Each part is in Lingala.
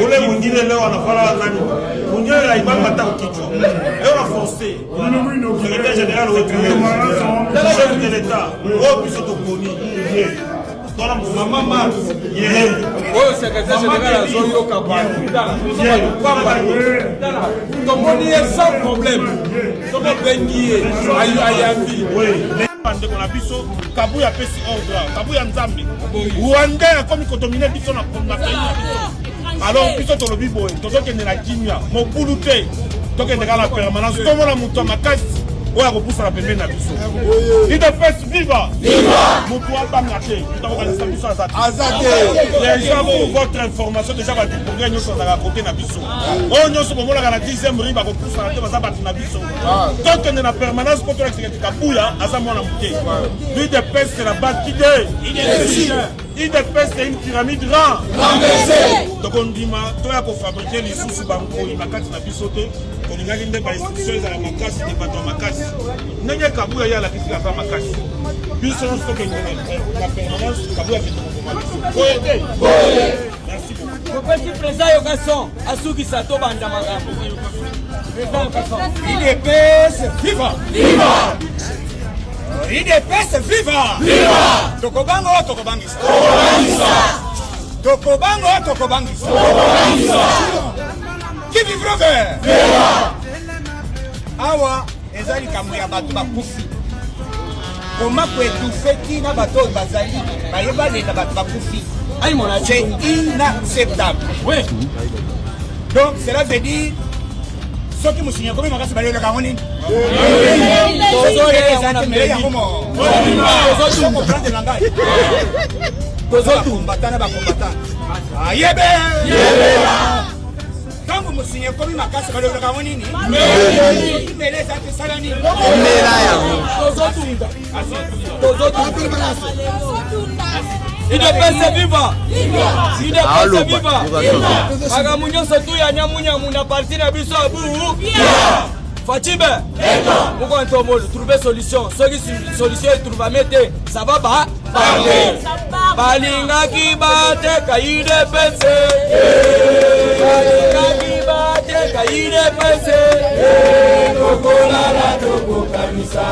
ule mwingine leo anafala nani mwingine la ibamba hata kichwa leo na forcer secrétaire général wetu chef de l'état au plus tokoni tona mama oyo secrétaire général azoyoka tomoni ye sans problème soko bengi ye ayambi ndeko na biso Kabuya pesi ordre Kabuya nzambe Rwanda akomi kodomine biso na pays na biso alors biso tolobi boye tozokende na kimia mokulu te tokende kala permanence tomona muto makasi oya kopusa na pembeni na biso IDPS viva mutu abanga te tokokanisa biso azate déjà pour votre information déjà ba découvrir nyonso na côté na biso oyo nyonso bomonaka na 10e ring bakopusa na te baza bato na biso tokende na permanence po tolakisaka Kabuya aza mwana moke IDPS c'est la base d'idée IDPS c'est une pyramide renversée donc on dit ma toi ko fabriquer les sous bankoi makati na biso te kolingaki nde ba instruction ezala makasi te bato makasi ndenge Kabuya ya la kisika za makasi biso nyonso tokende na permanence Kabuya kende ko merci beaucoup petit président yo garçon asuki sato banda magambo président garçon IDPS viva viva IDPS viva viva tokobango tokobangisa tokobangisa qui vivra vers awa ezali kambo ya bato bakufi koma kwetu na bato bazali bayeba leta bato bakufi c'est inacceptable oui donc cela veut dire ce qui me signale comme makasi balelo ka ngoni combattant ayebe quand vous me signez comme makasi balelo ka ngoni ni meleza te salani mela ya IDPS viva IDPS viva agamunyo sotu ya nyamunyamu na parti na biso abu Fatibe muko ntomolo trouver solution soki solution trouva mete ça va ba balinga ki bate ka IDPS balinga ki bate ka IDPS tokola la toko kamisa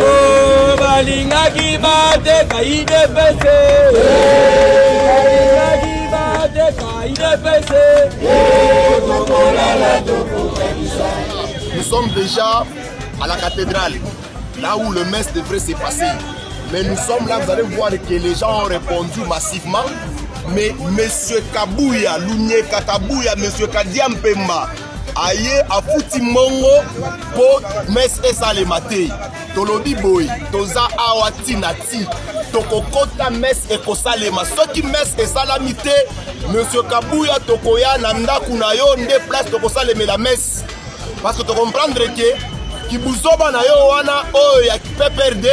oh balinga ki bate ka IDPS balinga ki bate ka IDPS nous sommes déjà à la cathédrale là où le messe devrait se passer mais nous sommes là, vous allez voir que les gens ont répondu massivement mais monsieur Kabuya Lunyeka Kabuya monsieur Kadia Mpemba aye afuti mongo po mes esalema te tolobi boy toza awa tinati tokokota mes ekosalema soki mes esalami te monsieur Kabuya tokoya na ndaku na yo nde place tokosalemela mes parce que to comprendre que kibuzoba na yo wana oyo ya PPRD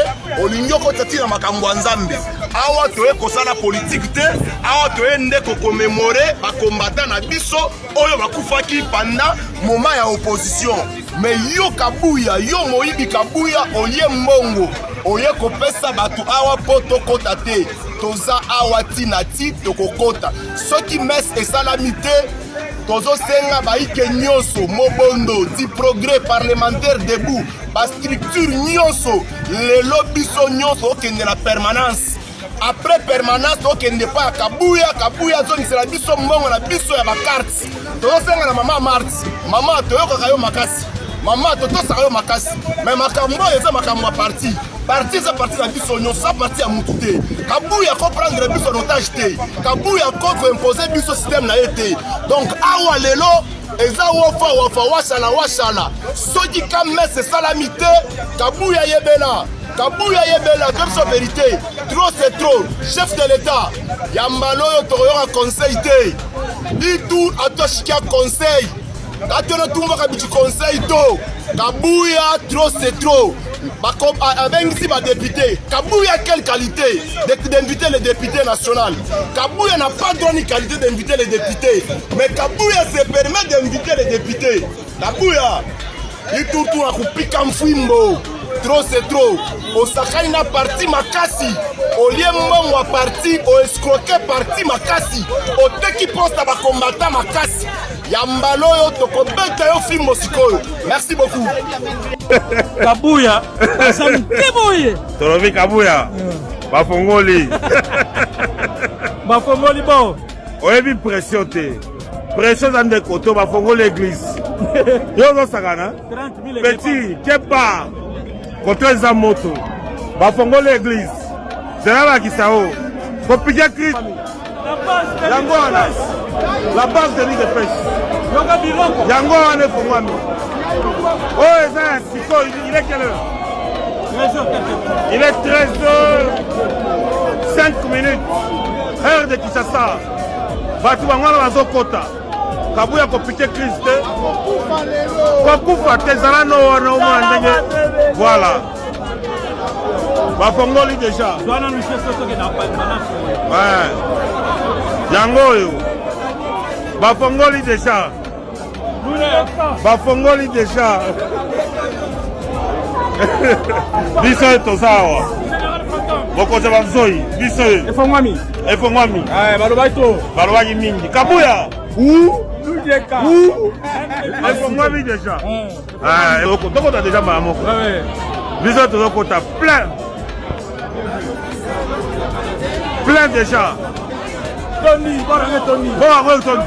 olingi okotati na makambo ya Nzambe awa toye kosala politique te awa toye nde kokomemore bakombata na biso oyo bakufaki pendant moment ya opposition mais yo Kabuya yo moyibi Kabuya oye mbongo oye kopesa batu awa po tokota te toza awa tinati tokokota soki mes esalami te tozo senga baike nyonso mobondo di progrès parlementaire debout ba structure nyonso lelo biso nyonso okende na permanence après permanence okende pa Kabuya zongisela biso mbongo na biso ya bakarte tozo senga na mama Marti mama toyoka yo makasi mama totosaka yo makasi mais makambo eza makambo ya parti eza parti na biso nyonso parti ya mutu te Kabuya ko prendre biso en otage te Kabuya ko imposer biso système na ye te donc awa lelo eza wafa washala soki ka messe salami te Kabuya yebela comme vérité trop c'est trop chef de l'état yambalo yo toyoka conseil te di tout atoshikia conseil atona tumba bitu conseil to Kabuya trop c'est trop avec ici ma député Kabuya quelle qualité d'inviter les députés nationaux Kabuya n'a pas droit ni qualité d'inviter les députés mais Kabuya se permet d'inviter les députés Kabuya il tourne à kupika mfimbo c'est trop. Osaka ina parti makasi. Olie mbongo a parti, o escroquer parti makasi. O teki posta ba combattant makasi. Yambalo yo tokobeta yo film sikoyo. Merci beaucoup. Kabuya, Sam Kiboye. Tolobi Kabuya. Bafongoli. Bafongoli bon. Oyebi pression te. Pression dans des côtés, bafongoli l'église. Yo zo sakana. Petit, kepa. Contre za moto. Bafongoli l'église. C'est là qui ça o. Faut piquer Christ. La base de l'île de pêche. Yango ane fongwami. Oh, ça, Siko, il est quelle heure? Il est 13h05 minutes. Heure de Kinshasa. Batu bangwana bazokota. Kabuya kopike Christ. Kokufa tezala no wana omwana ndenge. Voilà. Bafongoli déjà. Ouais. Yango yo. Bafongoli déjà. Bafongoli déjà. Biso tozawa. Bokoza banzoi. Biso. Efongwami. Efongwami. Balobaki to. Balobaki mingi. Kabuya. Efongwami déjà. Toko ta déjà mamoko. Biso tozokota plein. Plein déjà. Tony, Tony. Bon, Tony.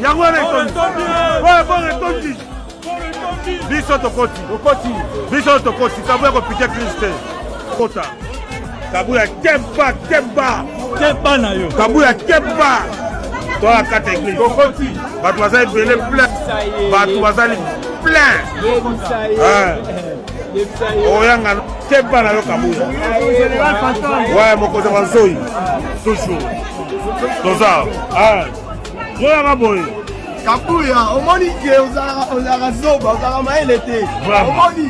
Yango Tony. Biso tokoti. Biso tokoti. Kabuya kopike Christ. Kota. Kabuya kemba. Kemba na yo. Kabuya kemba. Toi quatre églises. Tokoti. Batu bazali belé plein. Batu bazali plein. Oyanga kemba na yo Kabuya. Ouais, mokoza bazoi. Toujours. Toza. Yoyanga boy. Kabuya, omoni ke ozalaka zoba, ozalaka mayele te. Omoni,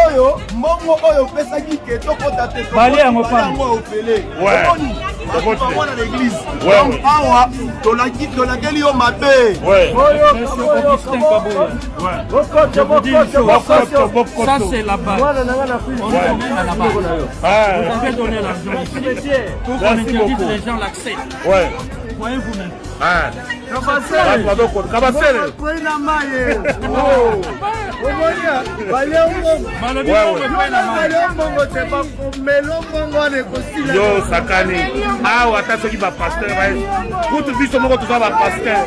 oyo, mbongo oyo pesaki ke tokota te. Bali yango pana. Omoni, makambo na l'église. Donc awa, tolakeli yo mabe. Oyo, Augustin Kabuya. Ça c'est la base. On emmène à la base. Vous avez donné l'argent ici pour qu'on interdise les gens l'accès. Ouais. Voyez-vous même. Yo sakani awa ata soki bapasteur kutu biso moko toza bapasteur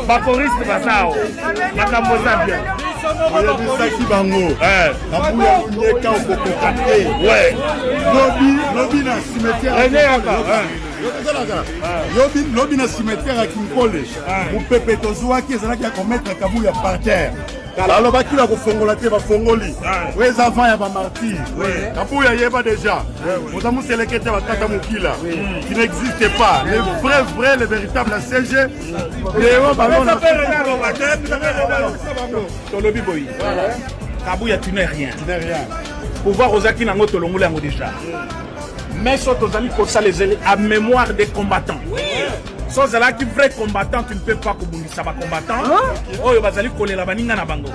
bakoriste basao makambo eza bien oyebisaki bango Kabuya unyeka okokoka te lobi na cimetière lobi na cimetière ya Kinkole mopepe tozwaki ezalaki ya komettre Kabuya par terre alobaki na kofongola te bafongoli oyo eza avant ya bamartyre Kabuya yeba déjà oza moseleke te bakata mokila qui n'existe pas le véritable CG leo balona tolobi boyi Kabuya tu n'es rien pouvoir ozaki nango tolongola yango déjà mais so tozali kosalezeli à mémoire des combattants so ozalaki vrai combattant tu ne peux pas kobundisa bacombattant oyo bazali kolela baninga na bango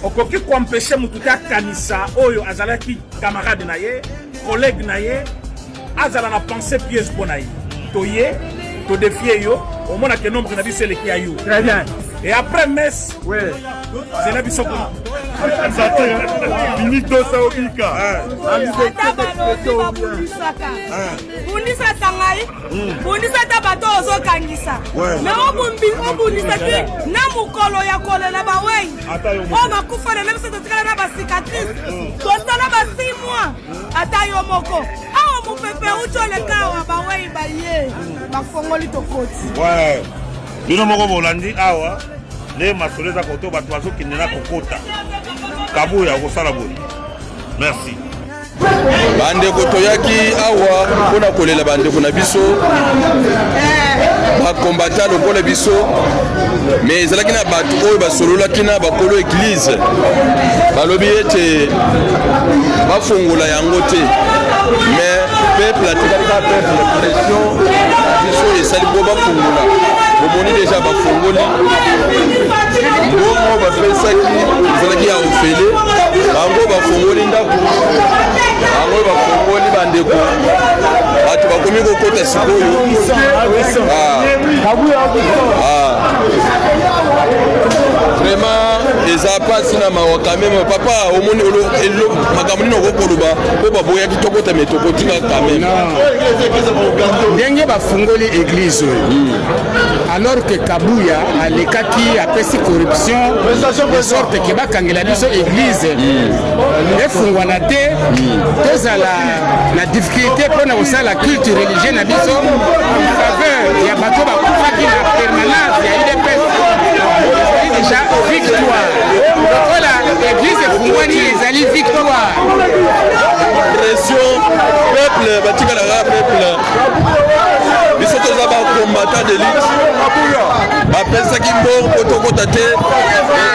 okoki koempêche motu te akanisa oyo azalaki camarade na ye collègue na ye azala na pensée piège mpo na ye toye todefie yo omonake nombre na biso eleki ya yo Très bien. et après messe zela biso kuna finito saobika bundisa tangai bundisa ta bato ozokangisa me obundisaki na mokolo ya kolela bawei oyo bakufa lelo biso totikala na basicatrice tosala ba 6 mois ata yo moko awa mopepe uti oleka awa bawei baye bafongoli tokoti bino moko bolandi awa nde masolo eza koto bato bazokende na kokota Kabuya okosala boye. Merci. Bandeko toyaki awa mpona kolela bandeko na biso bakombata lokola biso mais ezalaki na bato oyo basololaki na bakolo église balobi ete bafongola yango te mais peuple atikalika peuple pression biso esali po bafungola bomoni deja bafungoli mbongo bapesaki ezalaki ya ofele bango bafungoli ndako bango bafungoli bandeko bato bakomi kokota sikoyo vraiment eza pasi na mawa quand même papa omoni makambo nini okokoloba mpo baboyaki tokota me tokotika quand même ndenge bafungoli église oyo alors que Kabuya alekaki apesi corruption de sorte ke bakangela biso église efungwana te tozala na difficulté mpona kosala culte religieux na biso en faveur ya bato bakufaki na permanence ya UDPS ezali déjà victoire lokola église efungwani ezali victoire pression peuple batikalaka peuple biso toza bacombattant d'élite bapesaki mbongo mpo tokota te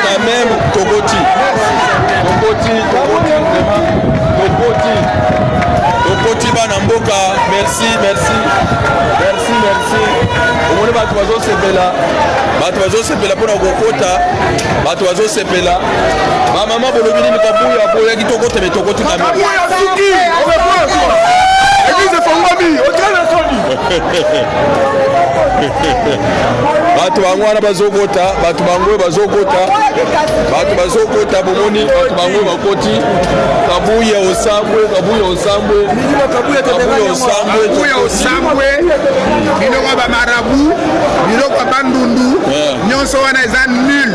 quand même tokoti bana mboka merci omoni bato bazosepela mpona kokota bato bazosepela bamama bolobi nini Kabuya boyaki tokota me tokoti quand même bato bango wana bazokota bato bango bomoni bato bango bakoti Kabuya osambwe biloko ya bamarabu biloko ya bandundu nyonso wana eza nul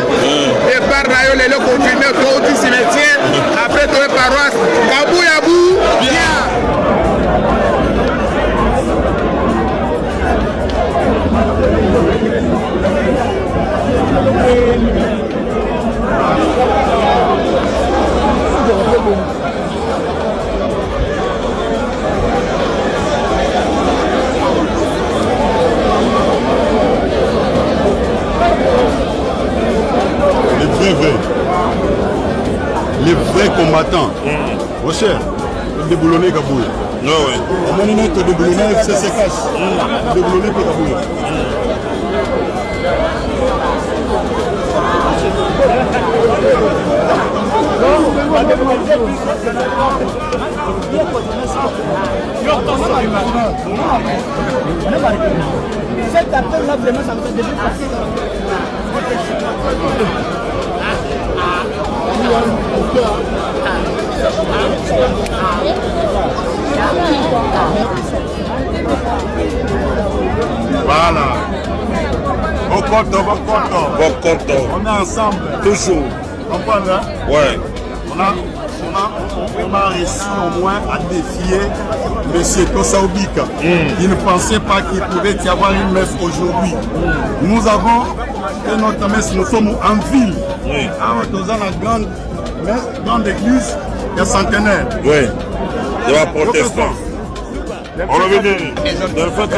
départ na yo lelo confirme touti cimetière après toye paroisse Kabuya bu bien. Les vrais combattants. Mon cher, le déboulonné Kabuya. Non, oui. On a dit que le déboulonné FCC casse. Le déboulonné Kabuya. Cet appel-là, vraiment, ça me fait déjà passer. Voilà. Bokoto. On est ensemble. Toujours. Comprendre, hein? Ouais. On a réussi au moins à défier M. Tossaobika. Il ne pensait pas qu'il pouvait y avoir une messe aujourd'hui. Nous avons fait notre messe, nous sommes en ville. Oui. Dans la grande messe, grande église, il y a centenaire. Oui. Il y a protestant. On revient. De fait,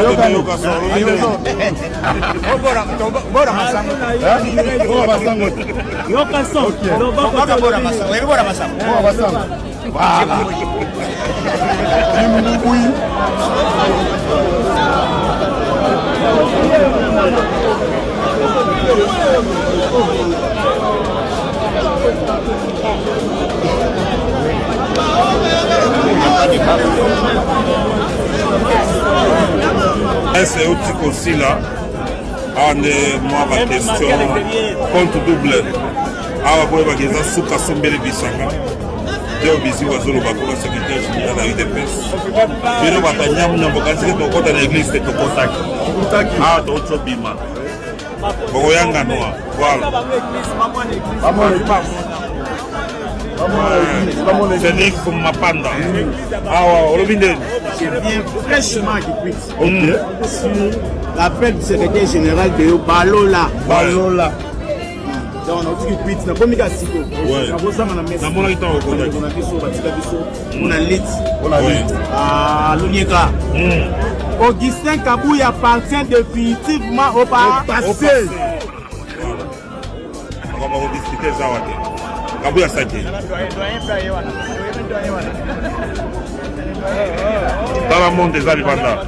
c'est aussi là. On est moi ma question compte double. Ah ouais, bah ils ont souka sombele bisanga. Dès bisi wazolo bakula secrétaire général à UDPS. Bino batanya mnyambo kasi to kota na église to kotaki. Ah to chobima. Boko yanga noa. Voilà. C'est comme ma panda. Ah ouais, je viens fraîchement du sur l'appel du secrétaire général de Balola. Donc, on a dit que na bomi ka siko. Na mona ita ko na biso batika biso. On a lit. Ah, Lunyeka. Augustin Kabuya appartient définitivement au passé. On va discuter ça. Kabuya Sake. dans le monde des Alibanda.